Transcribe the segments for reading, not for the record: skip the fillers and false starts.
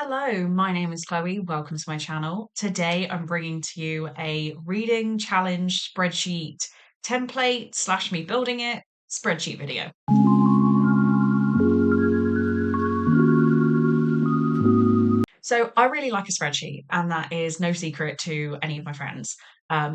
Hello, my name is Chloe. Welcome to my channel. Today I'm bringing to you a reading challenge spreadsheet template slash me building it spreadsheet video. So I really like a spreadsheet, and that is no secret to any of my friends.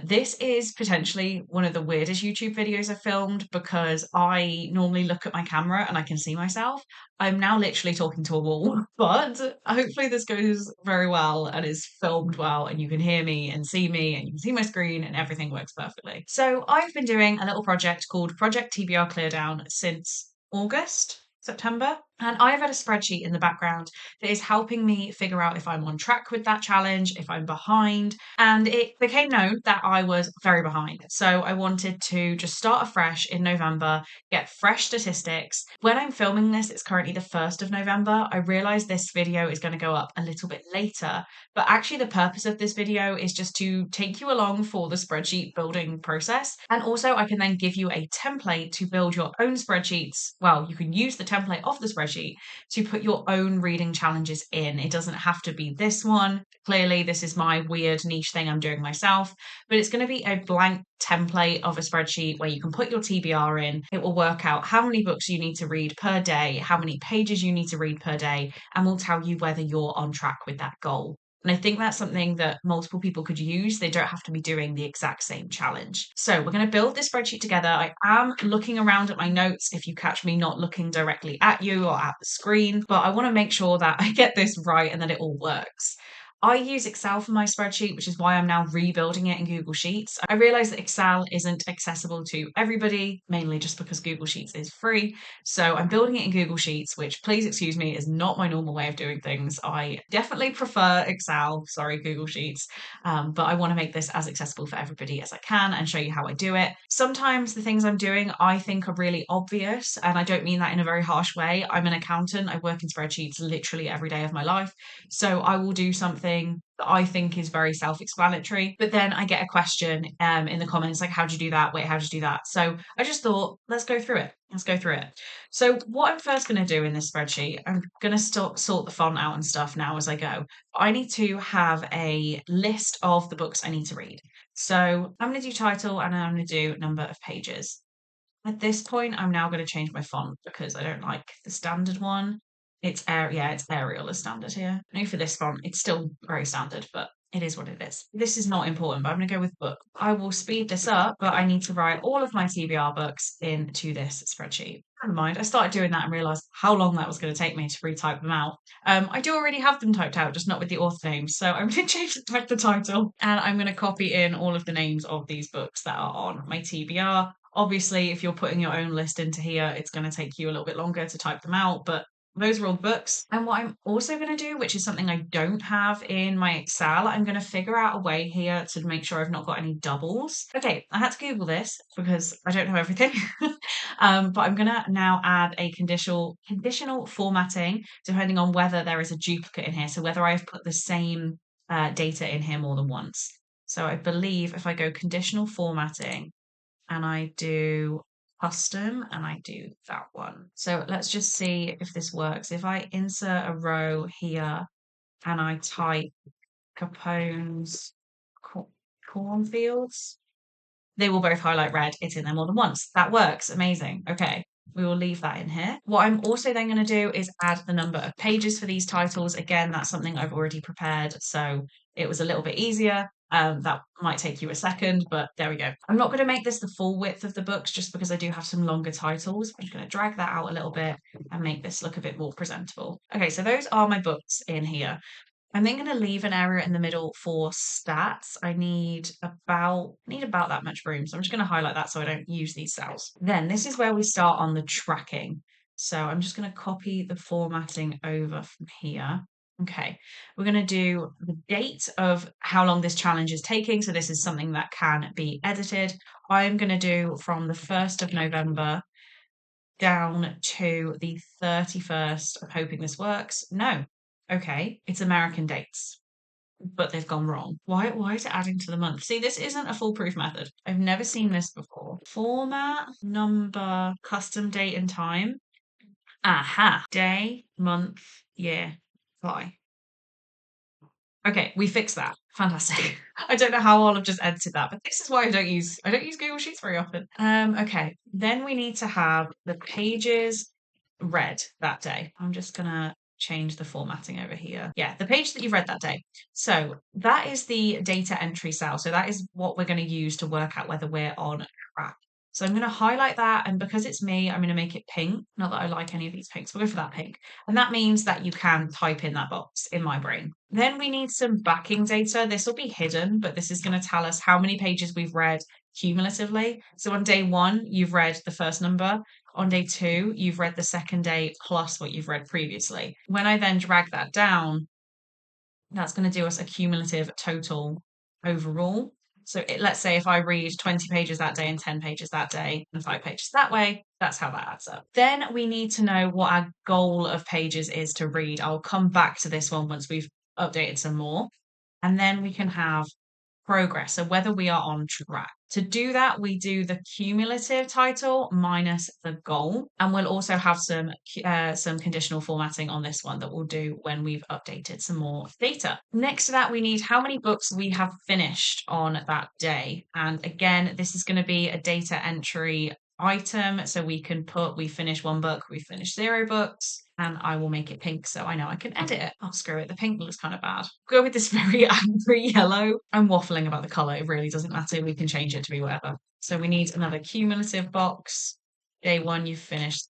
This is potentially one of the weirdest YouTube videos I've filmed because I normally look at my camera and I can see myself. I'm now literally talking to a wall, but hopefully this goes very well and is filmed well, and you can hear me and you can see my screen and everything works perfectly. So I've been doing a little project called Project TBR Cleardown since August. September, and I've had a spreadsheet in the background that is helping me figure out if I'm on track with that challenge, if I'm behind. And it became known that I was very behind. So I wanted to just start afresh in November, get fresh statistics. When I'm filming this, it's currently the 1st of November. I realize this video is going to go up a little bit later, but actually the purpose of this video is just to take you along for the spreadsheet building process. And also I can then give you a template to build your own spreadsheets. Well, you can use the template of the spreadsheet to put your own reading challenges in. It doesn't have to be this one. Clearly, this is my weird niche thing I'm doing myself, but it's going to be a blank template of a spreadsheet where you can put your TBR in. It will work out how many books you need to read per day, how many pages you need to read per day, and will tell you whether you're on track with that goal. And I think that's something that multiple people could use. They don't have to be doing the exact same challenge. So we're going to build this spreadsheet together. I am looking around at my notes if you catch me not looking directly at you or at the screen, but I want to make sure that I get this right and that it all works. I use Excel for my spreadsheet, which is why I'm now rebuilding it in Google Sheets. I realize that Excel isn't accessible to everybody, mainly just because Google Sheets is free. So I'm building it in Google Sheets, which, please excuse me, is not my normal way of doing things. I definitely prefer Excel, sorry, Google Sheets, but I want to make this as accessible for everybody as I can and show you how I do it. Sometimes the things I'm doing I think are really obvious, and I don't mean that in a very harsh way. I'm an accountant. I work in spreadsheets literally every day of my life. So I will do something that I think is very self-explanatory, but then I get a question in the comments like, how'd you do that? Wait, how'd you do that? So I just thought, let's go through it. Let's go through it. So what I'm first going to do in this spreadsheet, I'm going to sort the font out and stuff now as I go. I need to have a list of the books I need to read. So I'm going to do title and I'm going to do number of pages. At this point, I'm now going to change my font because I don't like the standard one. It's Arial as standard here. No, for this font, it's still very standard, but it is what it is. This is not important, but I'm going to go with book. I will speed this up, but I need to write all of my TBR books into this spreadsheet. Never mind, I started doing that and realised how long that was going to take me to retype them out. I do already have them typed out, just not with the author names. So I'm going to change the title, and I'm going to copy in all of the names of these books that are on my TBR. Obviously, if you're putting your own list into here, it's going to take you a little bit longer to type them out, but those are all books. And what I'm also going to do, which is something I don't have in my Excel, I'm going to figure out a way here to make sure I've not got any doubles. Okay, I had to Google this because I don't know everything. But I'm going to now add a conditional formatting depending on whether there is a duplicate in here. So whether I've put the same data in here more than once. So I believe if I go conditional formatting, and I do custom and I do that one. So let's just see if this works. If I insert a row here and I type Capone's cornfields, they will both highlight red. It's in there more than once. That works. Amazing. Okay. We will leave that in here. What I'm also then going to do is add the number of pages for these titles. Again, that's something I've already prepared, so it was a little bit easier. That might take you a second, but there we go. I'm not going to make this the full width of the books just because I do have some longer titles. I'm just going to drag that out a little bit and make this look a bit more presentable. Okay, so those are my books in here. I'm then going to leave an area in the middle for stats. I need about that much room. So I'm just going to highlight that so I don't use these cells. Then this is where we start on the tracking. So I'm just going to copy the formatting over from here. Okay, we're going to do the date of how long this challenge is taking. So this is something that can be edited. I'm going to do from the 1st of November down to the 31st. I'm hoping this works. No. Okay, it's American dates, but they've gone wrong. Why is it adding to the month? See, this isn't a foolproof method. I've never seen this before. Format, number, custom date and time. Aha. Day, month, year, fly. Okay, we fixed that. Fantastic. I don't know how I'll have just edited that, but this is why I don't use Google Sheets very often. Okay. Then we need to have the pages read that day. I'm just gonna change the formatting over here. Yeah, the page that you've read that day. So that is the data entry cell. So that is what we're going to use to work out whether we're on track. So I'm going to highlight that, and because it's me, I'm going to make it pink. Not that I like any of these pinks, we'll go for that pink. And that means that you can type in that box in my brain. Then we need some backing data. This will be hidden, but this is going to tell us how many pages we've read cumulatively. So on day one, you've read the first number. On day two, you've read the second day plus what you've read previously. When I then drag that down, that's going to do us a cumulative total overall. So let's say if I read 20 pages that day and 10 pages that day and 5 pages that way, that's how that adds up. Then we need to know what our goal of pages is to read. I'll come back to this one once we've updated some more. And then we can have progress, so whether we are on track. To do that, we do the cumulative title minus the goal, and we'll also have some conditional formatting on this one that we'll do when we've updated some more data. Next to that, we need how many books we have finished on that day, and again, this is going to be a data entry item, so we can put we finish one book, we finish 0 books, and I will make it pink so I know I can edit it. Oh, screw it. The pink looks kind of bad. Go with this very angry yellow. I'm waffling about the color. It really doesn't matter. We can change it to be whatever. So we need another cumulative box. Day one, you've finished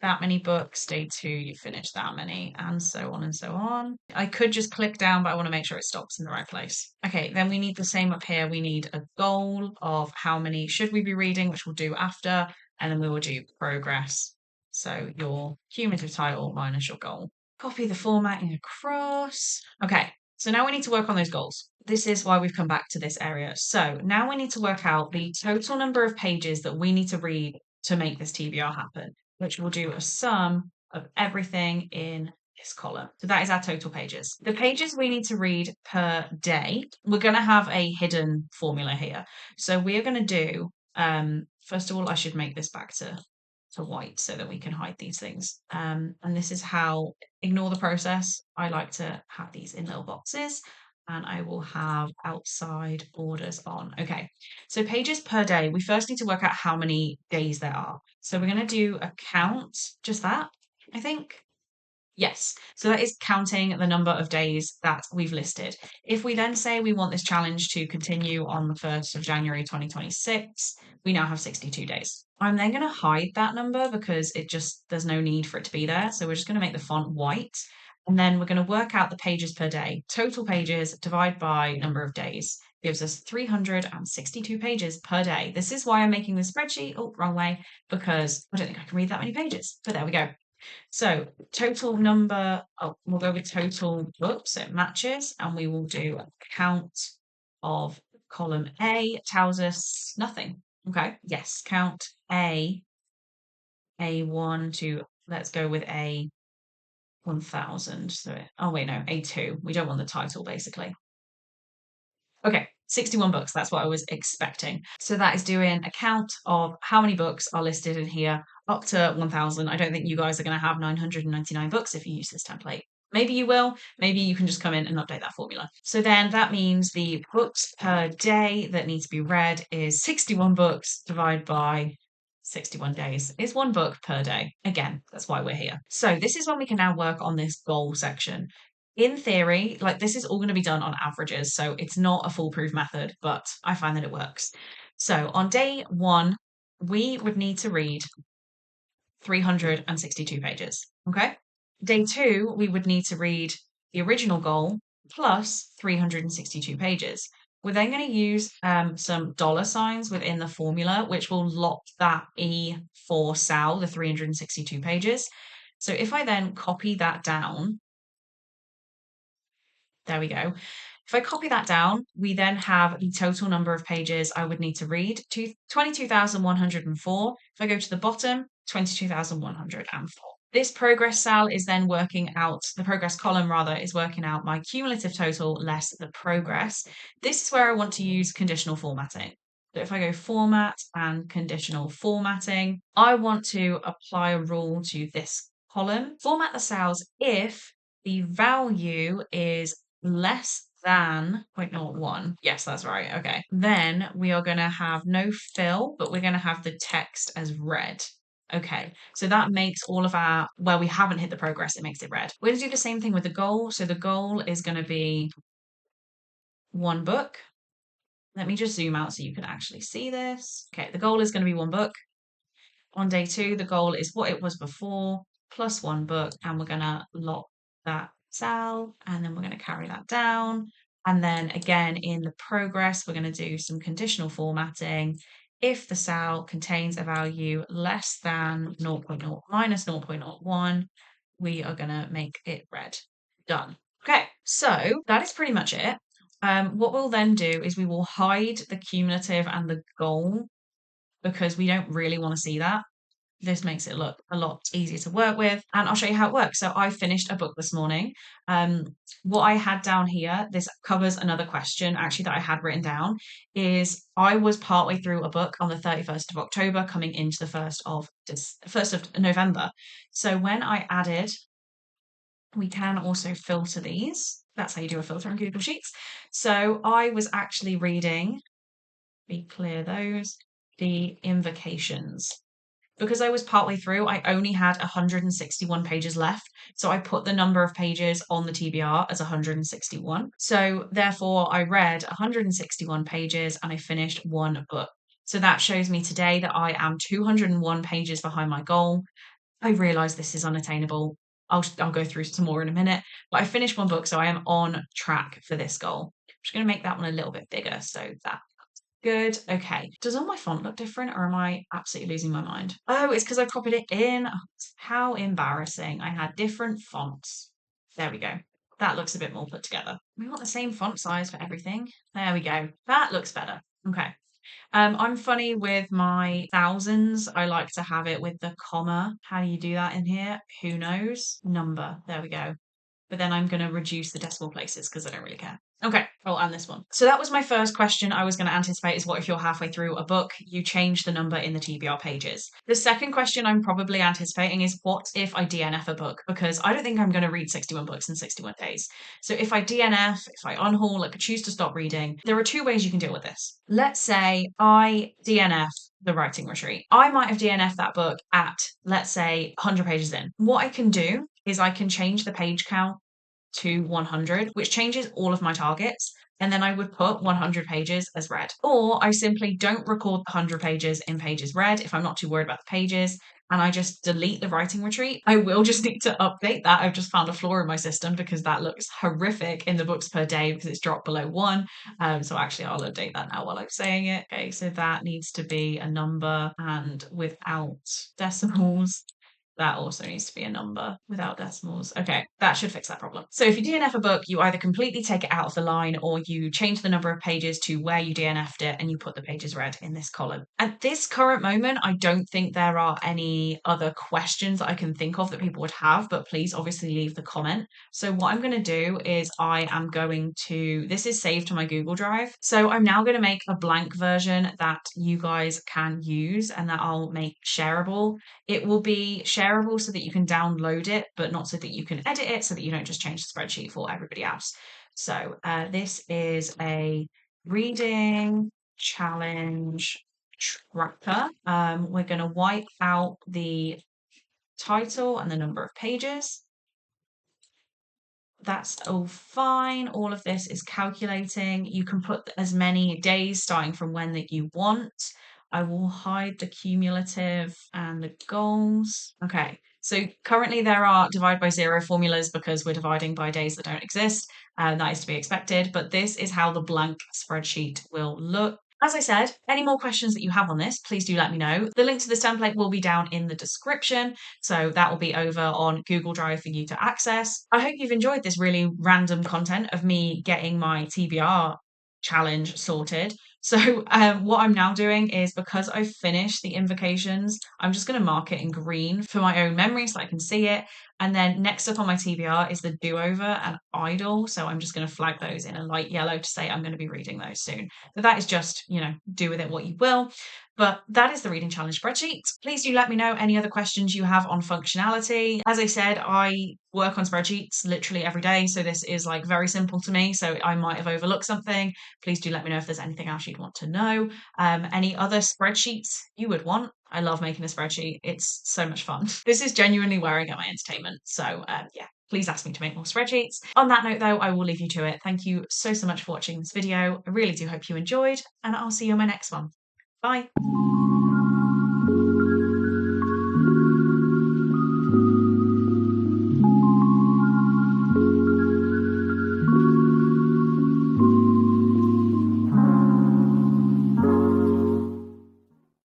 that many books. Day two, you finish that many, and so on and so on. I could just click down, but I want to make sure it stops in the right place. Okay, then we need the same up here. We need a goal of how many should we be reading, which we'll do after, and then we will do progress. So your cumulative title minus your goal. Copy the formatting across. Okay, so now we need to work on those goals. This is why we've come back to this area. So now we need to work out the total number of pages that we need to read to make this TBR happen, which will do a sum of everything in this column. So that is our total pages. The pages we need to read per day, we're going to have a hidden formula here. So we're going to do, first of all, I should make this back to white so that we can hide these things. And this is how, ignore the process. I like to have these in little boxes, and I will have outside borders on. Okay, so pages per day. We first need to work out how many days there are. So we're going to do a count, just that, I think. Yes, so that is counting the number of days that we've listed. If we then say we want this challenge to continue on the 1st of January 2026, we now have 62 days. I'm then going to hide that number because there's no need for it to be there. So we're just going to make the font white. And then we're going to work out the pages per day. Total pages divided by number of days gives us 362 pages per day. This is why I'm making this spreadsheet. Oh, wrong way, because I don't think I can read that many pages. But there we go. So total number, we'll go with total books, so it matches, and we will do a count of column A. It tells us nothing. Okay, yes, count A1 to, let's go with A 1000. So, oh wait, no, A2. We don't want the title basically. Okay, 61 books. That's what I was expecting. So that is doing a count of how many books are listed in here up to 1000. I don't think you guys are going to have 999 books if you use this template. Maybe you will. Maybe you can just come in and update that formula. So then that means the books per day that need to be read is 61 books divided by 61 days. Is one book per day. Again, that's why we're here. So this is when we can now work on this goal section. In theory, like this is all going to be done on averages, so it's not a foolproof method, but I find that it works. So on day one, we would need to read 362 pages. Okay. Day two, we would need to read the original goal plus 362 pages. We're then going to use some dollar signs within the formula, which will lock that E4 cell, the 362 pages. So if I then copy that down, there we go. If I copy that down, we then have the total number of pages I would need to read, 22,104. If I go to the bottom, 22,104. This progress cell is then working out, the progress column rather, is working out my cumulative total less the progress. This is where I want to use conditional formatting. So if I go format and conditional formatting, I want to apply a rule to this column. Format the cells if the value is less than 0.01. Yes, that's right. Okay. Then we are going to have no fill, but we're going to have the text as red. Okay, so that makes all of our, where we haven't hit the progress, it makes it red. We're going to do the same thing with the goal. So the goal is going to be one book. Let me just zoom out so you can actually see this. Okay, the goal is going to be one book. On day 2, the goal is what it was before, plus one book, and we're going to lock that cell, and then we're going to carry that down. And then again, in the progress, we're going to do some conditional formatting. If the cell contains a value less than 0.0 minus 0.01, we are going to make it red. Done. Okay, so that is pretty much it. What we'll then do is we will hide the cumulative and the goal because we don't really want to see that. This makes it look a lot easier to work with, and I'll show you how it works. So I finished a book this morning. What I had down here, this covers another question actually that I had written down, is I was partway through a book on the 31st of October coming into the 1st of November. So when I added, we can also filter these. That's how you do a filter on Google Sheets. So I was actually reading, be clear those, the invocations. Because I was partway through, I only had 161 pages left. So I put the number of pages on the TBR as 161. So therefore, I read 161 pages and I finished one book. So that shows me today that I am 201 pages behind my goal. I realize this is unattainable. I'll go through some more in a minute, but I finished one book, so I am on track for this goal. I'm just going to make that one a little bit bigger so that good. Okay. Does all my font look different or am I absolutely losing my mind? Oh, it's because I copied it in. Oh, how embarrassing. I had different fonts. There we go. That looks a bit more put together. We want the same font size for everything. There we go. That looks better. Okay. I'm funny with my thousands. I like to have it with the comma. How do you do that in here? Who knows? Number. There we go. But then I'm going to reduce the decimal places because I don't really care. Okay, oh, and this one. So that was my first question I was going to anticipate is what if you're halfway through a book, you change the number in the TBR pages. The second question I'm probably anticipating is what if I DNF a book? Because I don't think I'm going to read 61 books in 61 days. So if I DNF, if I unhaul, like I choose to stop reading, there are two ways you can deal with this. Let's say I DNF the writing retreat. I might have DNF'd that book at, let's say, 100 pages in. What I can do is I can change the page count to 100, which changes all of my targets. And then I would put 100 pages as red. Or I simply don't record the 100 pages in pages red if I'm not too worried about the pages. And I just delete the writing retreat. I will just need to update that. I've just found a flaw in my system because that looks horrific in the books per day because it's dropped below 1. So actually I'll update that now while I'm saying it. Okay, so that needs to be a number and without decimals. That also needs to be a number without decimals. Okay, that should fix that problem. So if you DNF a book, you either completely take it out of the line or you change the number of pages to where you DNF'd it and you put the pages red in this column. At this current moment, I don't think there are any other questions that I can think of that people would have, but please obviously leave the comment. So what I'm going to do is I am going to, this is saved to my Google Drive. So I'm now going to make a blank version that you guys can use and that I'll make shareable. It will be shareable so that you can download it, but not so that you can edit it, so that you don't just change the spreadsheet for everybody else. So this is a reading challenge tracker. We're going to wipe out the title and the number of pages. That's all fine. All of this is calculating. You can put as many days starting from when that you want. I will hide the cumulative and the goals. Okay, so currently there are divide by 0 formulas because we're dividing by days that don't exist. That is to be expected, but this is how the blank spreadsheet will look. As I said, any more questions that you have on this, please do let me know. The link to this template will be down in the description, so that will be over on Google Drive for you to access. I hope you've enjoyed this really random content of me getting my TBR challenge sorted. So what I'm now doing is because I've finished the invocations, I'm just going to mark it in green for my own memory so I can see it. And then next up on my TBR is the do-over and idle. So I'm just going to flag those in a light yellow to say I'm going to be reading those soon. So that is just, do with it what you will. But that is the reading challenge spreadsheet. Please do let me know any other questions you have on functionality. As I said, I work on spreadsheets literally every day. So this is like very simple to me. So I might have overlooked something. Please do let me know if there's anything else you'd want to know. Any other spreadsheets you would want. I love making a spreadsheet. It's so much fun. This is genuinely where I get my entertainment. So yeah, please ask me to make more spreadsheets. On that note though, I will leave you to it. Thank you so much for watching this video. I really do hope you enjoyed, and I'll see you in my next one. Bye.